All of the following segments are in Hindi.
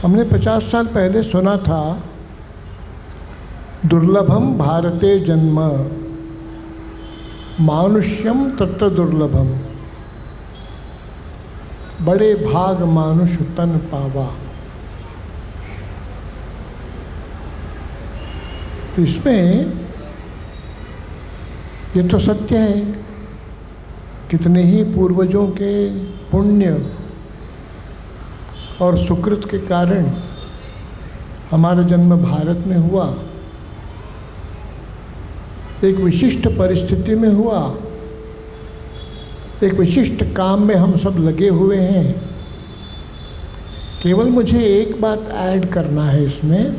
हमने 50 साल पहले सुना था, दुर्लभम भारते जन्म मानुष्यम तत्र दुर्लभम, बड़े भाग मानुष तन पावा। तो इसमें ये तो सत्य है, कितने ही पूर्वजों के पुण्य और सुकृत के कारण हमारा जन्म भारत में हुआ, एक विशिष्ट परिस्थिति में हुआ, एक विशिष्ट काम में हम सब लगे हुए हैं। केवल मुझे एक बात ऐड करना है इसमें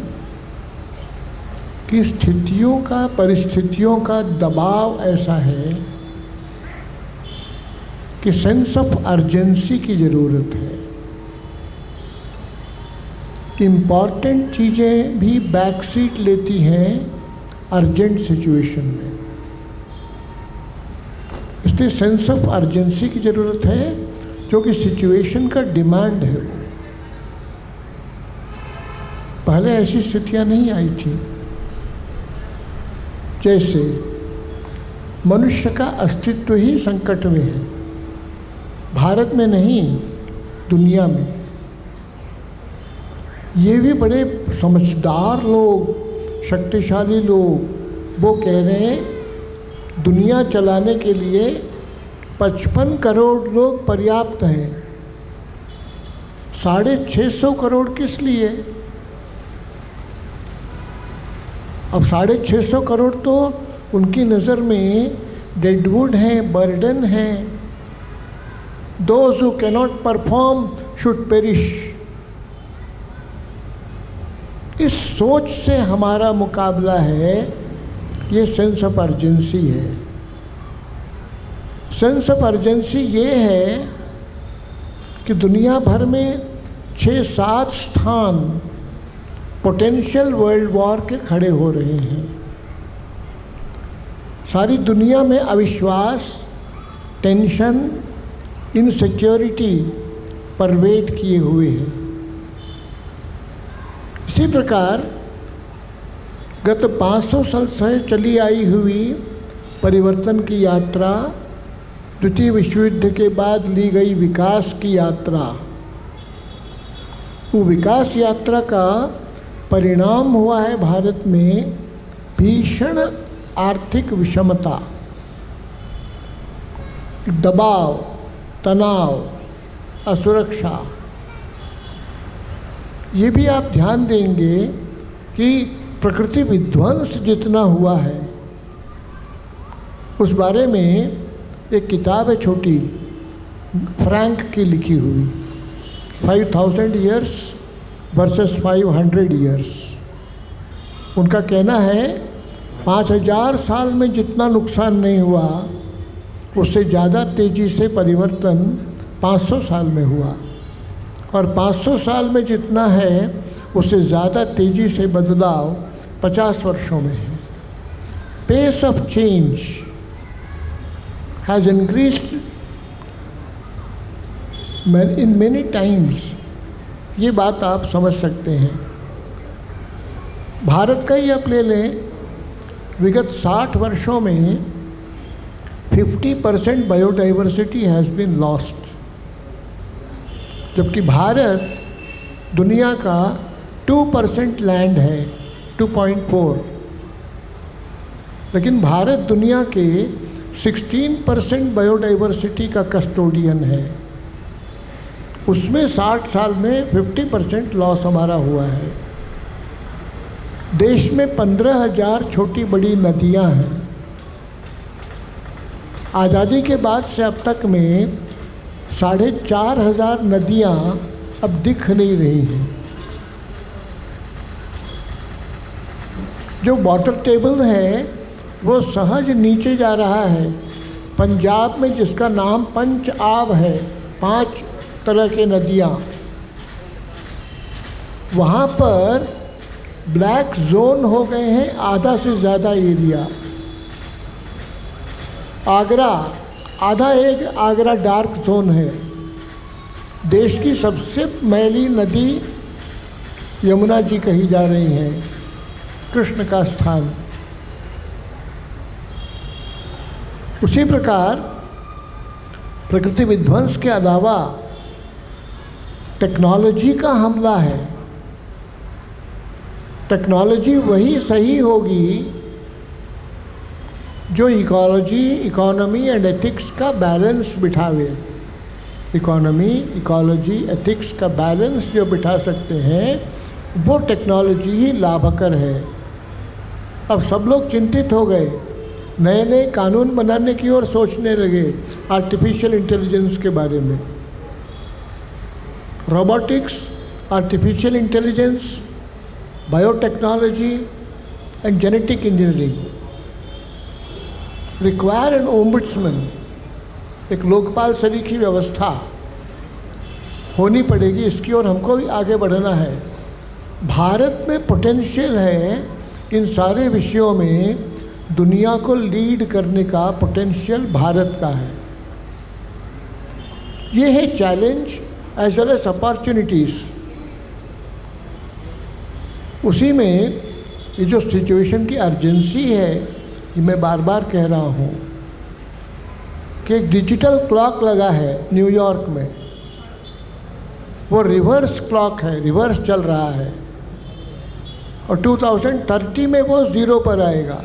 कि स्थितियों का, परिस्थितियों का दबाव ऐसा है कि सेंस ऑफ अर्जेंसी की ज़रूरत है। इम्पॉर्टेंट चीज़ें भी बैक सीट लेती हैं अर्जेंट सिचुएशन में, इसलिए सेंस ऑफ अर्जेंसी की ज़रूरत है, जो कि सिचुएशन का डिमांड है। पहले ऐसी स्थितियां नहीं आई थी। जैसे मनुष्य का अस्तित्व ही संकट में है, भारत में नहीं, दुनिया में। ये भी बड़े समझदार लोग, शक्तिशाली लोग वो कह रहे हैं दुनिया चलाने के लिए 55 करोड़ लोग पर्याप्त हैं। 650 करोड़ किस लिए? अब 650 करोड़ तो उनकी नज़र में डेडवुड हैं, बर्डन हैं। Those who cannot perform should perish. इस सोच से हमारा मुकाबला है, ये सेंस ऑफ अर्जेंसी है। सेंस ऑफ अर्जेंसी ये है कि दुनिया भर में 6-7 स्थान पोटेंशियल वर्ल्ड वॉर के खड़े हो रहे हैं। सारी दुनिया में अविश्वास, टेंशन, इनसिक्योरिटी परवेट किए हुए हैं। इसी प्रकार गत 500 साल से चली आई हुई परिवर्तन की यात्रा, द्वितीय विश्व युद्ध के बाद ली गई विकास की यात्रा, वो विकास यात्रा का परिणाम हुआ है भारत में भीषण आर्थिक विषमता, दबाव, तनाव, असुरक्षा। ये भी आप ध्यान देंगे कि प्रकृति विध्वंस जितना हुआ है, उस बारे में एक किताब है छोटी, फ्रैंक की लिखी हुई, 5000 ईयर्स वर्सेस 500 ईयर्स। उनका कहना है 5000 साल में जितना नुकसान नहीं हुआ, उससे ज़्यादा तेज़ी से परिवर्तन 500 साल में हुआ, और 500 साल में जितना है उससे ज़्यादा तेज़ी से बदलाव 50 वर्षों में है। Pace of change has increased in many times. ये बात आप समझ सकते हैं। भारत का ही आप ले लें, विगत 60 वर्षों में 50% बायोडाइवर्सिटी हैज़ बीन लॉस्ट, जबकि भारत दुनिया का 2% लैंड है, 2.4, लेकिन भारत दुनिया के 16% बायोडाइवर्सिटी का कस्टोडियन है। उसमें 60 साल में 50% लॉस हमारा हुआ है। देश में 15,000 छोटी बड़ी नदियां हैं। आज़ादी के बाद से अब तक में 4,500 नदियां अब दिख नहीं रही हैं। जो वाटर टेबल है वो सहज नीचे जा रहा है। पंजाब में जिसका नाम पंच आब है, 5 तरह के नदियाँ, वहाँ पर ब्लैक जोन हो गए हैं आधा से ज़्यादा एरिया। आगरा, आधा एक आगरा डार्क जोन है। देश की सबसे मैली नदी यमुना जी कही जा रही हैं, कृष्ण का स्थान। उसी प्रकार प्रकृति विध्वंस के अलावा टेक्नोलॉजी का हमला है। टेक्नोलॉजी वही सही होगी जो इकोलॉजी, इकोनॉमी एंड एथिक्स का बैलेंस बिठावे। इकोनॉमी, इकोलॉजी, एथिक्स का बैलेंस जो बिठा सकते हैं वो टेक्नोलॉजी ही लाभकर है। अब सब लोग चिंतित हो गए, नए नए कानून बनाने की ओर सोचने लगे आर्टिफिशियल इंटेलिजेंस के बारे में। Robotics, artificial intelligence, biotechnology and genetic engineering require an ombudsman. एक लोकपाल सरीखी व्यवस्था होनी पड़ेगी, इसकी ओर हमको भी आगे बढ़ना है। भारत में पोटेंशियल है इन सारे विषयों में, दुनिया को लीड करने का पोटेंशियल भारत का है। ये है challenge as well as opportunities. उसी में ये जो सिचुएशन की अर्जेंसी है, ये मैं बार बार कह रहा हूँ कि एक डिजिटल क्लॉक लगा है न्यूयॉर्क में, वो रिवर्स क्लॉक है, रिवर्स चल रहा है और 2030 में वो 0 पर आएगा।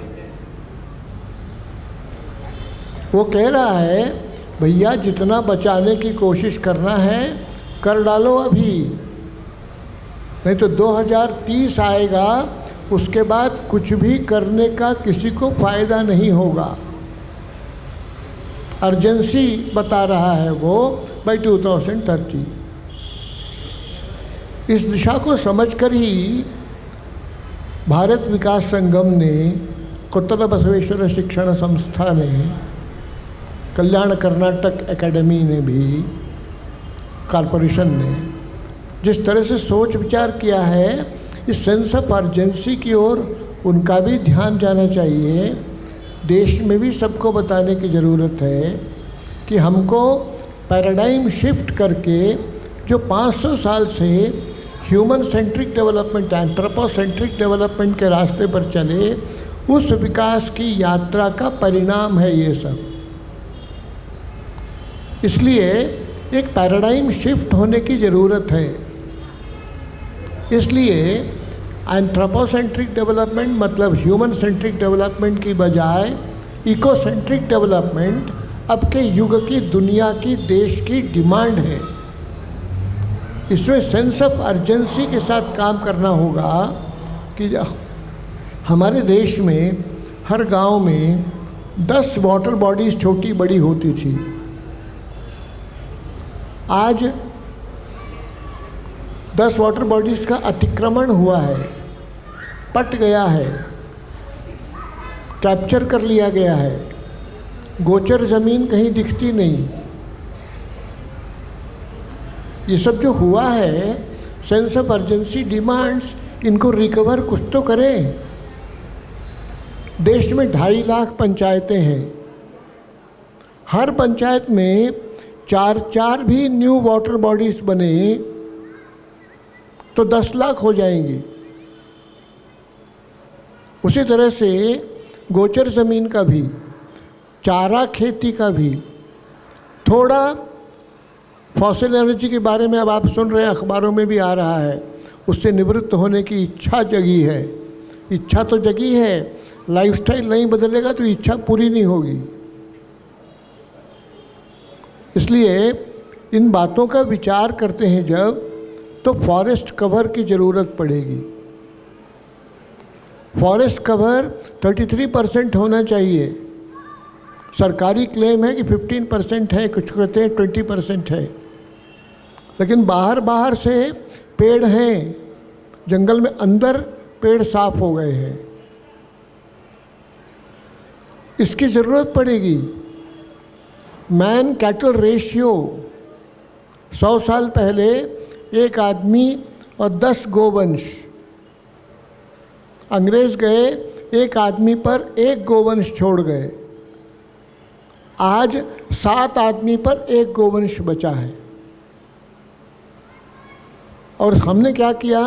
वो कह रहा है भैया जितना बचाने की कोशिश करना है कर डालो अभी, नहीं तो 2030 आएगा, उसके बाद कुछ भी करने का किसी को फ़ायदा नहीं होगा। अर्जेंसी बता रहा है वो बाई 2030। इस दिशा को समझकर ही भारत विकास संगम ने, कोत्तल बसवेश्वर शिक्षण संस्था ने, कल्याण कर्नाटक एकेडमी ने भी, कॉरपोरेशन ने जिस तरह से सोच विचार किया है, इस सेंस ऑफ अर्जेंसी की ओर उनका भी ध्यान जाना चाहिए। देश में भी सबको बताने की ज़रूरत है कि हमको पैराडाइम शिफ्ट करके जो 500 साल से human centric development, anthropocentric development के रास्ते पर चले, उस विकास की यात्रा का परिणाम है ये सब। इसलिए एक पैराडाइम शिफ्ट होने की ज़रूरत है। इसलिए एंथ्रोपोसेंट्रिक डेवलपमेंट मतलब ह्यूमन सेंट्रिक डेवलपमेंट की बजाय इकोसेंट्रिक डेवलपमेंट अब के युग की, दुनिया की, देश की डिमांड है। इसमें सेंस ऑफ अर्जेंसी के साथ काम करना होगा कि हमारे देश में हर गांव में 10 वाटर बॉडीज़ छोटी बड़ी होती थी। आज 10 वाटर बॉडीज़ का अतिक्रमण हुआ है, पट गया है, कैप्चर कर लिया गया है, गोचर ज़मीन कहीं दिखती नहीं। ये सब जो हुआ है, सेंस ऑफ अर्जेंसी डिमांड्स, इनको रिकवर कुछ तो करें। देश में 2.5 लाख पंचायतें हैं, हर पंचायत में 4 भी न्यू वाटर बॉडीज़ बने तो 10 लाख हो जाएंगी। उसी तरह से गोचर ज़मीन का भी, चारा खेती का भी, थोड़ा फॉसिल एनर्जी के बारे में अब आप सुन रहे हैं, अखबारों में भी आ रहा है, उससे निवृत्त होने की इच्छा जगी है। इच्छा तो जगी है, लाइफस्टाइल नहीं बदलेगा तो इच्छा पूरी नहीं होगी। इसलिए इन बातों का विचार करते हैं जब, तो फॉरेस्ट कवर की ज़रूरत पड़ेगी। फॉरेस्ट कवर 33% होना चाहिए। सरकारी क्लेम है कि 15% है, कुछ कहते हैं 20% है, लेकिन बाहर से पेड़ हैं, जंगल में अंदर पेड़ साफ हो गए हैं। इसकी ज़रूरत पड़ेगी। मैन कैटल रेशियो, 100 साल पहले 1 आदमी और 10 गोवंश। अंग्रेज़ गए, 1 आदमी पर 1 गोवंश छोड़ गए। आज 7 आदमी पर 1 गोवंश बचा है। और हमने क्या किया,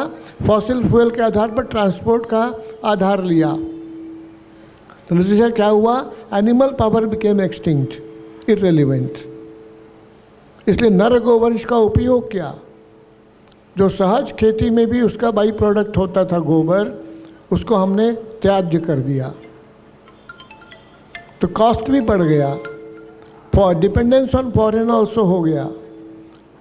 फॉसिल फ्यूल के आधार पर ट्रांसपोर्ट का आधार लिया, तो नतीजा क्या हुआ, animal power became extinct, irrelevant. इसलिए नर गोवंश का उपयोग किया, जो सहज खेती में भी उसका बाई प्रोडक्ट होता था गोबर, उसको हमने त्याज्य कर दिया, तो कॉस्ट भी बढ़ गया, डिपेंडेंस ऑन फॉरेन ऑल्सो हो गया।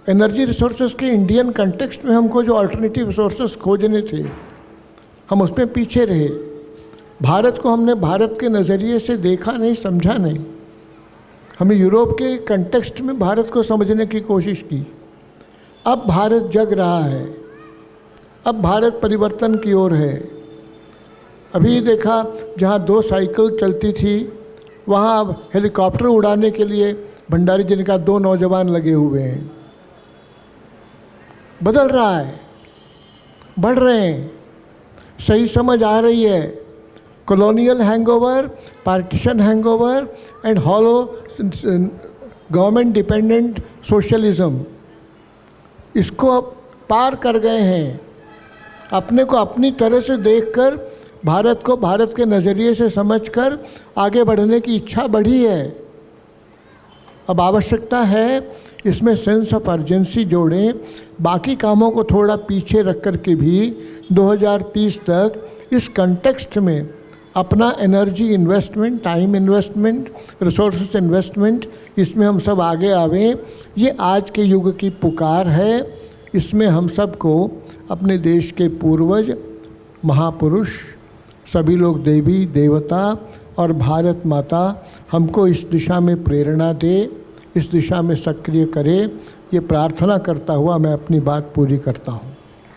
एनर्जी रिसोर्सेज के इंडियन कंटेक्स्ट में हमको जो अल्टरनेटिव रिसोर्सेज खोजने थे, हम उसमें पीछे रहे। भारत को हमने भारत के नज़रिए से देखा नहीं, समझा नहीं। हमने यूरोप के कंटेक्स्ट में भारत को समझने की कोशिश की। अब भारत जग रहा है, अब भारत परिवर्तन की ओर है। अभी देखा, जहाँ 2 साइकिल चलती थी, वहाँ अब हेलीकॉप्टर उड़ाने के लिए भंडारी जी ने कहा 2 नौजवान लगे हुए हैं। बदल रहा है, बढ़ रहे हैं, सही समझ आ रही है। Colonial hangover, partition hangover and hollow government dependent socialism, इसको अब पार कर गए हैं। अपने को अपनी तरह से देखकर, भारत को भारत के नज़रिए से समझकर आगे बढ़ने की इच्छा बढ़ी है। अब आवश्यकता है इसमें सेंस ऑफ अर्जेंसी जोड़ें, बाकी कामों को थोड़ा पीछे रख कर के भी 2030 तक इस कंटेक्स्ट में अपना energy investment, time investment, resources investment, इसमें हम सब आगे आवें। ये आज के युग की पुकार है। इसमें हम सबको अपने देश के पूर्वज, महापुरुष, सभी लोग, देवी देवता और भारत माता हमको इस दिशा में प्रेरणा दे, इस दिशा में सक्रिय करे, ये प्रार्थना करता हुआ मैं अपनी बात पूरी करता हूँ।